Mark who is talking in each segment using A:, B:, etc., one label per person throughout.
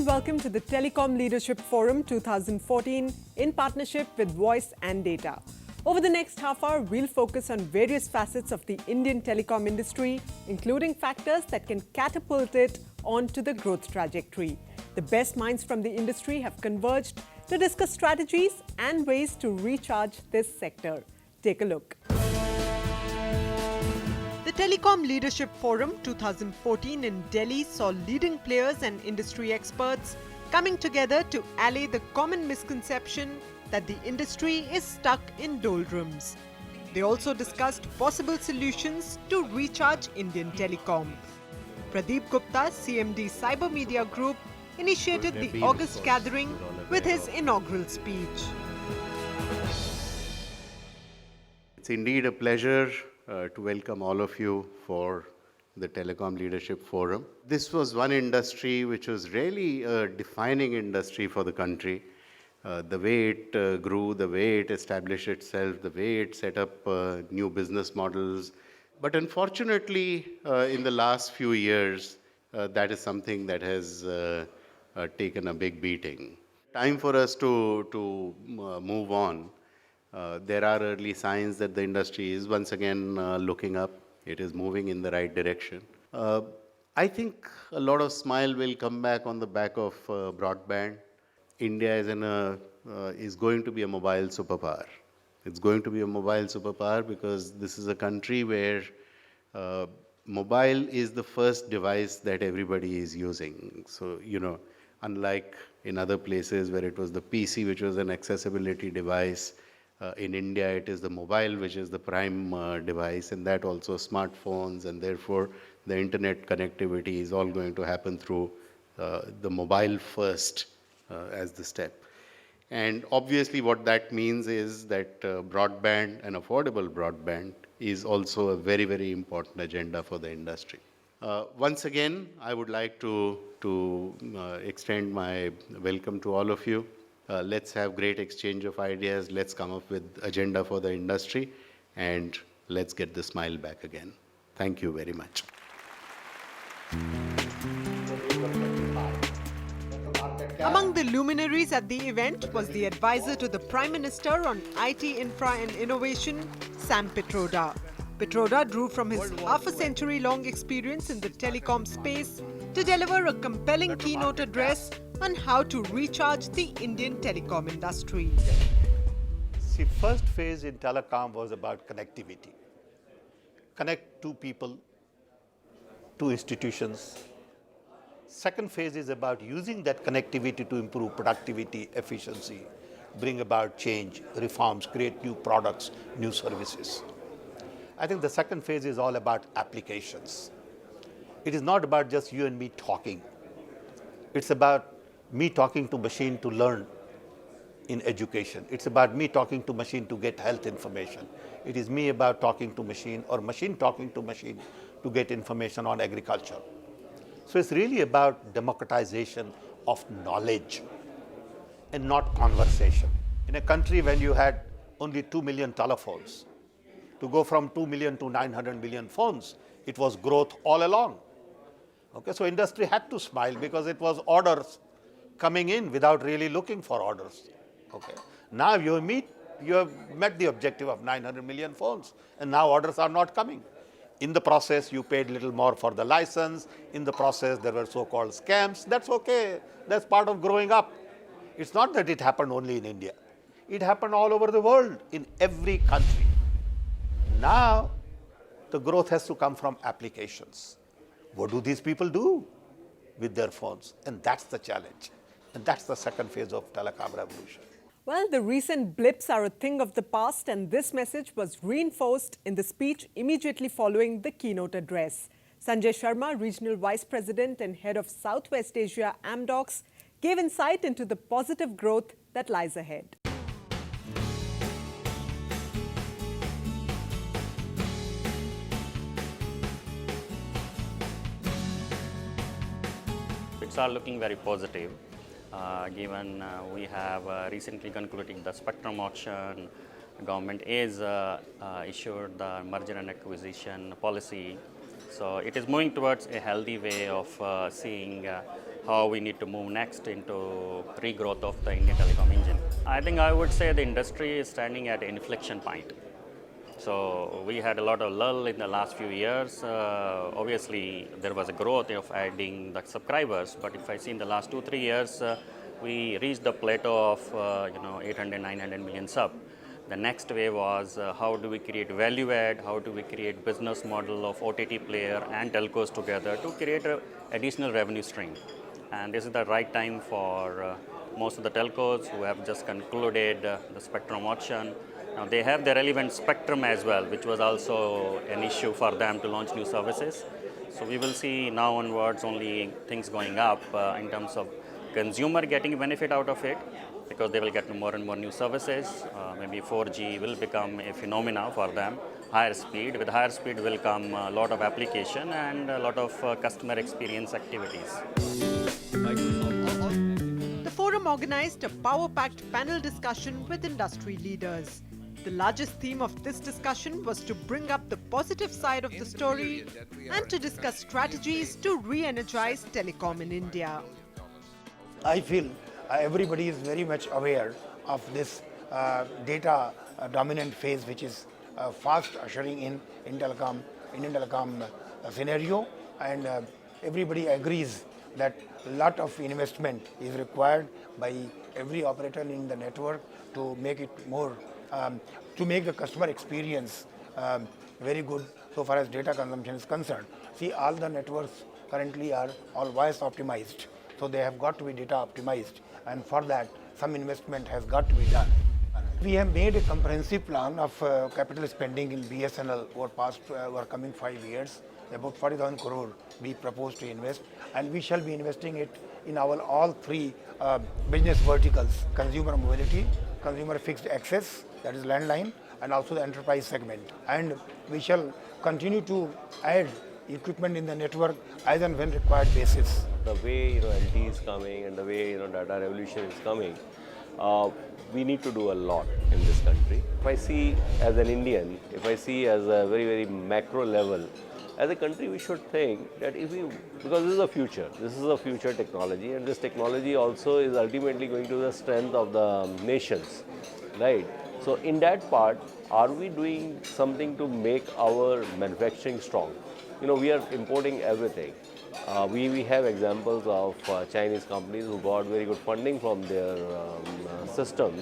A: and welcome to the Telecom Leadership Forum 2014 in partnership with Voice and Data. Over the next half hour, we'll focus on various facets of the Indian telecom industry, including factors that can catapult it onto the growth trajectory. The best minds from the industry have converged to discuss strategies and ways to recharge this sector. Take a look. The Telecom Leadership Forum 2014 in Delhi saw leading players and industry experts coming together to allay the common misconception that the industry is stuck in doldrums. They also discussed possible solutions to recharge Indian telecom. Pradeep Gupta, CMD Cyber Media Group, initiated the August gathering with his inaugural speech.
B: It's indeed a pleasure to welcome all of you for the Telecom Leadership Forum. This was one industry which was really a defining industry for the country. The way it grew, the way it established itself, the way it set up new business models. But unfortunately, in the last few years, that is something that has taken a big beating. Time for us to move on. There are early signs that the industry is once again looking up. It is moving in the right direction. I think a lot of smile will come back on the back of broadband. India is going to be a mobile superpower. It's going to be a mobile superpower because this is a country where mobile is the first device that everybody is using. So, unlike in other places where it was the PC, which was an accessibility device, in India it is the mobile, which is the prime device, and that also smartphones, and therefore the internet connectivity is all going to happen through the mobile first as the step. And obviously what that means is that broadband and affordable broadband is also a very, very important agenda for the industry. Once again, I would like to extend my welcome to all of you. Let's have great exchange of ideas. Let's come up with agenda for the industry, and let's get the smile back again. Thank you very much.
A: Among the luminaries at the event was the advisor to the Prime Minister on IT Infra and Innovation, Sam Pitroda. Pitroda drew from his half-a-century-long experience in the telecom space to deliver a compelling keynote address on how to recharge the Indian telecom industry.
C: See, first phase in telecom was about connectivity. Connect two people, two institutions. Second phase is about using that connectivity to improve productivity, efficiency, bring about change, reforms, create new products, new services. I think the second phase is all about applications. It is not about just you and me talking. It's about me talking to machine to learn in education. It's about me talking to machine to get health information. It is me about talking to machine or machine talking to machine to get information on agriculture. So it's really about democratization of knowledge and not conversation. In a country when you had only 2 million telephones, to go from 2 million to 900 million phones, it was growth all along. Okay, so industry had to smile because it was orders coming in without really looking for orders. Okay, now you have met the objective of 900 million phones, and now orders are not coming. In the process, you paid little more for the license. In the process, there were so-called scams. That's okay. That's part of growing up. It's not that it happened only in India. It happened all over the world, in every country. Now, the growth has to come from applications. What do these people do with their phones? And that's the challenge. And that's the second phase of telecom revolution.
A: Well, the recent blips are a thing of the past, and this message was reinforced in the speech immediately following the keynote address. Sanjay Sharma, Regional Vice President and Head of Southwest Asia Amdocs, gave insight into the positive growth that lies ahead.
D: It's all looking very positive. Given we have recently concluded the spectrum auction, government is issued the merger and acquisition policy. So it is moving towards a healthy way of seeing how we need to move next into regrowth of the Indian telecom engine. I think I would say the industry is standing at an inflection point. So we had a lot of lull in the last few years. Obviously, there was a growth of adding the subscribers, but if I see in the last 2-3 years, we reached the plateau of 800, 900 million sub. The next wave was how do we create value add, how do we create business model of OTT player and telcos together to create an additional revenue stream. And this is the right time for most of the telcos who have just concluded the spectrum auction. Now they have the relevant spectrum as well, which was also an issue for them to launch new services. So we will see now onwards only things going up in terms of consumer getting benefit out of it, because they will get more and more new services. Maybe 4G will become a phenomena for them. Higher speed. With higher speed will come a lot of application and a lot of customer experience activities.
A: The forum organized a power-packed panel discussion with industry leaders. The largest theme of this discussion was to bring up the positive side of the story and to discuss strategies to re-energize telecom in India.
E: I feel everybody is very much aware of this data dominant phase which is fast ushering in Indian telecom scenario, and everybody agrees that a lot of investment is required by every operator in the network to make it more, to make the customer experience very good so far as data consumption is concerned. See, all the networks currently are all voice optimized, so they have got to be data optimized, and for that some investment has got to be done. We have made a comprehensive plan of capital spending in BSNL over coming 5 years. About 40,000 crore we propose to invest, and we shall be investing it in our all three business verticals: consumer mobility, consumer fixed access, that is landline, and also the enterprise segment. And we shall continue to add equipment in the network as and when required basis.
F: The way LTE is coming and the way data revolution is coming, we need to do a lot in this country. If I see as an Indian, if I see as a very, very macro level, as a country we should think that because this is a future technology, and this technology also is ultimately going to the strength of the nations, right? So in that part, are we doing something to make our manufacturing strong? We are importing everything. We have examples of Chinese companies who got very good funding from their system,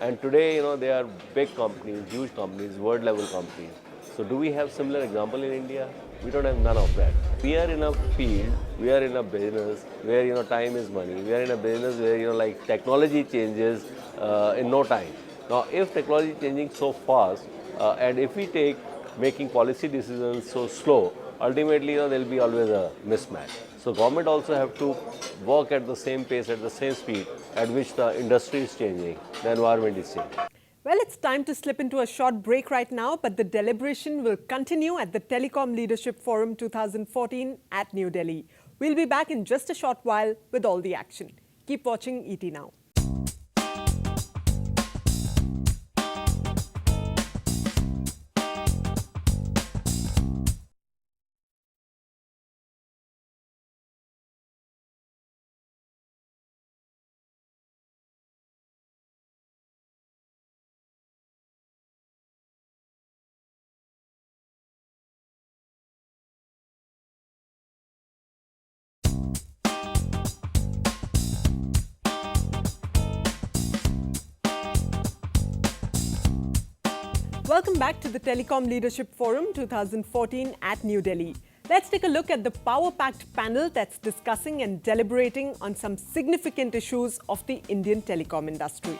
F: and today they are big companies, huge companies, world level companies. So do we have similar example in India? We don't have none of that. We are in a field, we are in a business where time is money. We are in a business where like technology changes in no time. Now if technology is changing so fast and if we take making policy decisions so slow, ultimately there will be always a mismatch. So government also have to work at the same pace, at the same speed at which the industry is changing, the environment is changing.
A: Well, it's time to slip into a short break right now, but the deliberation will continue at the Telecom Leadership Forum 2014 at New Delhi. We'll be back in just a short while with all the action. Keep watching ETNow. Welcome back to the Telecom Leadership Forum 2014 at New Delhi. Let's take a look at the power-packed panel that's discussing and deliberating on some significant issues of the Indian telecom industry.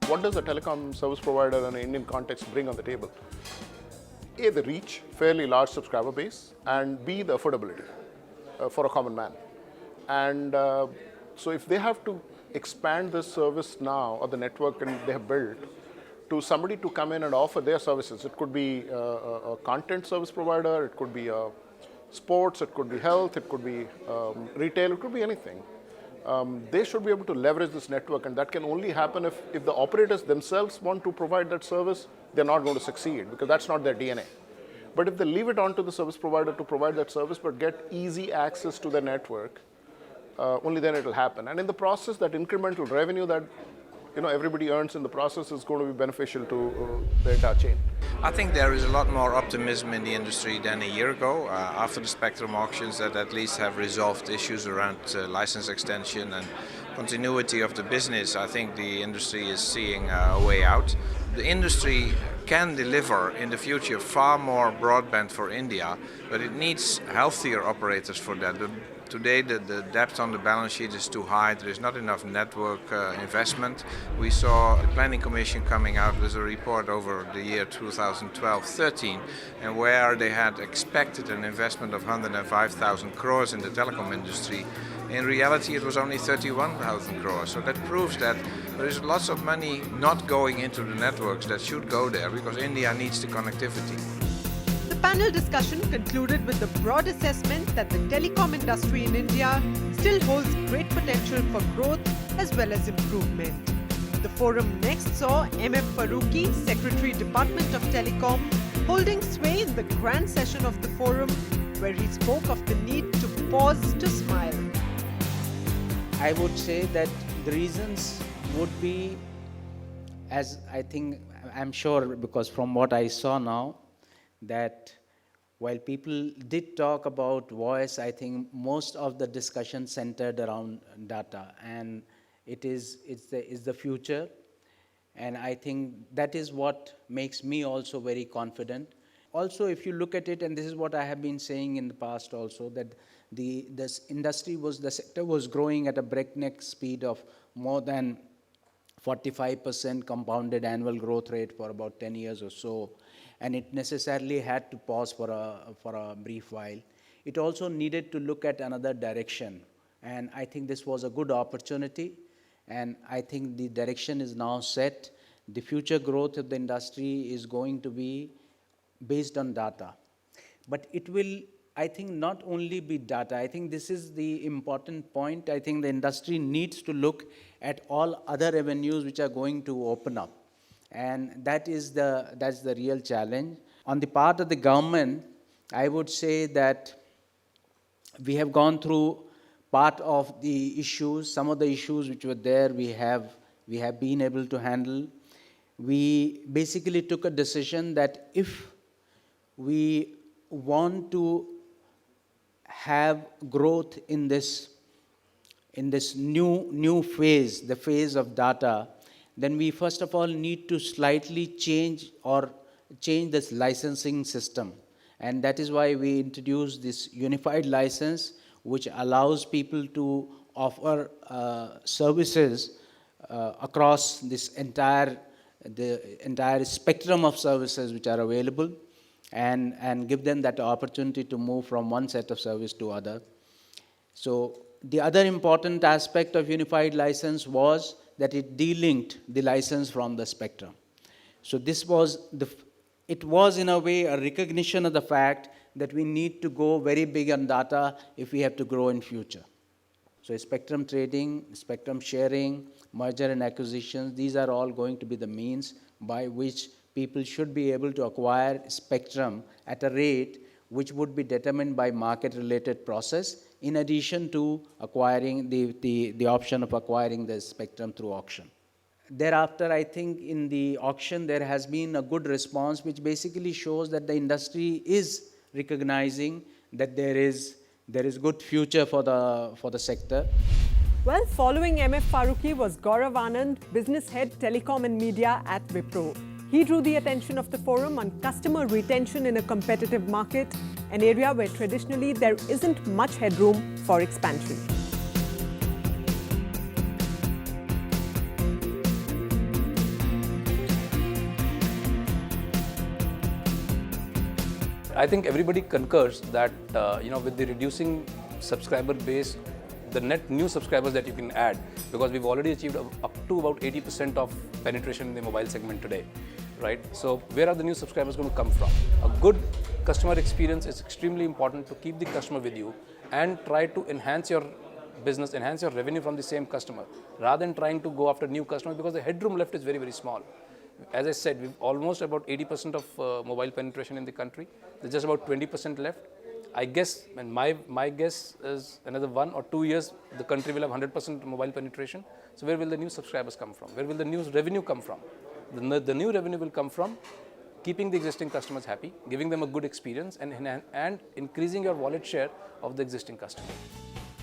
G: What does a telecom service provider in an Indian context bring on the table? A, the reach, fairly large subscriber base, and B, the affordability for a common man. And so if they have to expand this service now, or the network and they have built, to somebody to come in and offer their services, it could be a content service provider, it could be sports, it could be health, it could be retail, it could be anything. they should be able to leverage this network, and that can only happen if the operators themselves want to provide that service. They're not going to succeed because that's not their DNA. But if they leave it on to the service provider to provide that service but get easy access to the network, only then it will happen. And in the process, that incremental revenue that everybody earns in the process is going to be beneficial to the entire chain.
H: I think there is a lot more optimism in the industry than a year ago. After the spectrum auctions that at least have resolved issues around license extension and continuity of the business, I think the industry is seeing a way out. The industry can deliver in the future far more broadband for India, but it needs healthier operators for that. Today the debt on the balance sheet is too high, there is not enough network investment. We saw the Planning Commission coming out with a report over the year 2012-13, and where they had expected an investment of 105,000 crores in the telecom industry. In reality, it was only 31,000 crores. So that proves that there is lots of money not going into the networks that should go there because India needs the connectivity.
A: The panel discussion concluded with the broad assessment that the telecom industry in India still holds great potential for growth as well as improvement. The forum next saw M.F. Farooqui, Secretary Department of Telecom, holding sway in the grand session of the forum, where he spoke of the need to pause to smile.
I: I would say that the reasons would be, as I'm sure, because from what I saw now, that while people did talk about voice, I think most of the discussion centered around data, and it's the future, and I think that is what makes me also very confident. Also, if you look at it, and this is what I have been saying in the past also, that the sector was growing at a breakneck speed of more than 45% compounded annual growth rate for about 10 years or so, and it necessarily had to pause for a brief while. It also needed to look at another direction, and I think this was a good opportunity, and I think the direction is now set. The future growth of the industry is going to be based on data. But it will, I think, not only be data. I think this is the important point. I think the industry needs to look at all other avenues which are going to open up. And that's the real challenge. On the part of the government, I would say that we have gone through part of the issues. Some of the issues which were there, we have been able to handle. We basically took a decision that if we want to have growth in this new phase, the phase of data, then we first of all need to slightly change this licensing system. And that is why we introduced this unified license, which allows people to offer services across the entire spectrum of services which are available, and give them that opportunity to move from one set of service to other. So the other important aspect of unified license was that it delinked the license from the spectrum. So it was in a way a recognition of the fact that we need to go very big on data if we have to grow in future. So spectrum trading, spectrum sharing, merger and acquisitions, these are all going to be the means by which people should be able to acquire spectrum at a rate which would be determined by market-related process, in addition to acquiring the option of acquiring the spectrum through auction. Thereafter, I think in the auction there has been a good response, which basically shows that the industry is recognizing that there is good future for the sector.
A: Well, following M.F. Farooqui was Gaurav Anand, Business Head, Telecom and Media at Wipro. He drew the attention of the forum on customer retention in a competitive market, an area where traditionally there isn't much headroom for expansion.
J: I think everybody concurs that with the reducing subscriber base, the net new subscribers that you can add, because we've already achieved up to about 80% of penetration in the mobile segment today, right? So where are the new subscribers going to come from? A good customer experience is extremely important to keep the customer with you and try to enhance your business, enhance your revenue from the same customer, rather than trying to go after new customers, because the headroom left is very, very small. As I said, we've almost about 80% of mobile penetration in the country. There's just about 20% left. I guess, and my guess is another 1 or 2 years, the country will have 100% mobile penetration. So where will the new subscribers come from? Where will the new revenue come from? The new revenue will come from keeping the existing customers happy, giving them a good experience, and increasing your wallet share of the existing customer.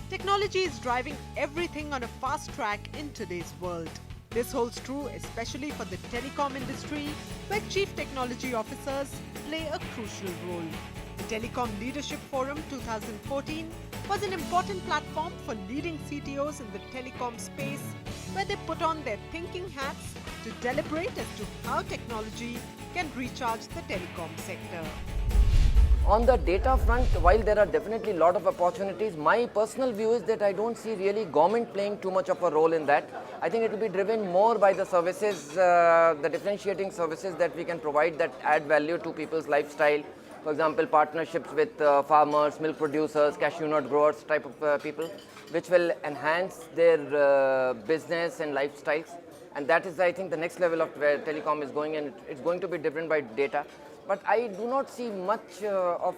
A: Technology is driving everything on a fast track in today's world. This holds true especially for the telecom industry, where chief technology officers play a crucial role. The Telecom Leadership Forum 2014 was an important platform for leading CTOs in the telecom space, where they put on their thinking hats to deliberate as to how technology can recharge the telecom sector.
K: On the data front, while there are definitely a lot of opportunities, my personal view is that I don't see really government playing too much of a role in that. I think it will be driven more by the services, the differentiating services that we can provide that add value to people's lifestyle. For example, partnerships with farmers, milk producers, cashew nut growers type of people, which will enhance their business and lifestyles. And that is, I think, the next level of where telecom is going, and it's going to be driven by data. But I do not see much of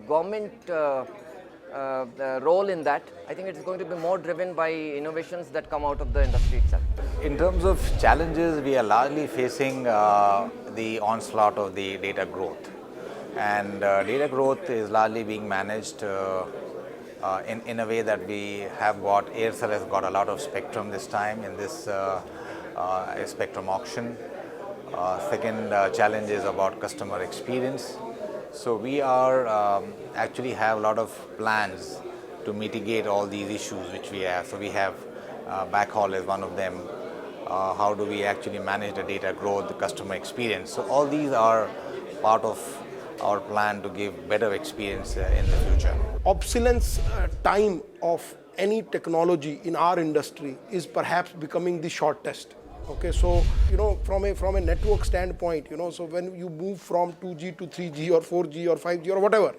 K: government role in that. I think it's going to be more driven by innovations that come out of the industry itself.
L: In terms of challenges, we are largely facing the onslaught of the data growth. And data growth is largely being managed in a way that we have got, Aircel has got a lot of spectrum this time in this spectrum auction. Second challenge is about customer experience. So we are actually have a lot of plans to mitigate all these issues which we have. So we have backhaul is one of them. How do we actually manage the data growth, the customer experience? So all these are part of our plan to give better experience in the future.
G: Obsolescence time of any technology in our industry is perhaps becoming the shortest. Okay, so from a network standpoint, so when you move from 2G to 3G or 4G or 5G or whatever,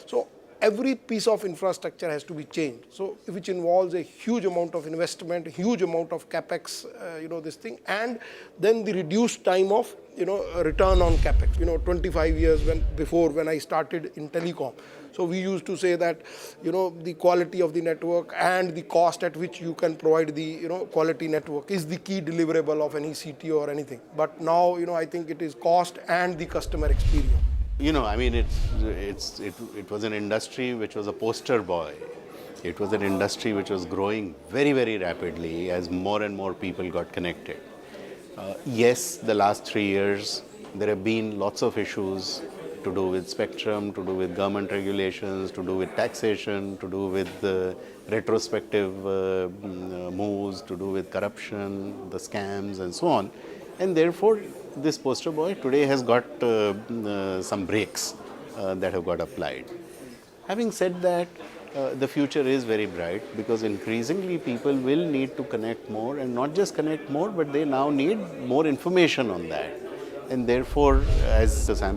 G: so every piece of infrastructure has to be changed. So which involves a huge amount of investment, huge amount of capex, this thing, and then the reduced time of return on capex. 25 years before when I started in telecom. So we used to say that, the quality of the network and the cost at which you can provide the, quality network is the key deliverable of any CTO or anything. But now, I think it is cost and the customer experience.
B: I mean, it was an industry which was a poster boy. It was an industry which was growing very, very rapidly as more and more people got connected. Yes, the last 3 years, there have been lots of issues to do with spectrum, to do with government regulations, to do with taxation, to do with retrospective moves, to do with corruption, the scams and so on. And therefore, this poster boy today has got some brakes that have got applied. Having said that, the future is very bright because increasingly people will need to connect more, and not just connect more, but they now need more information on that. And therefore, as Sam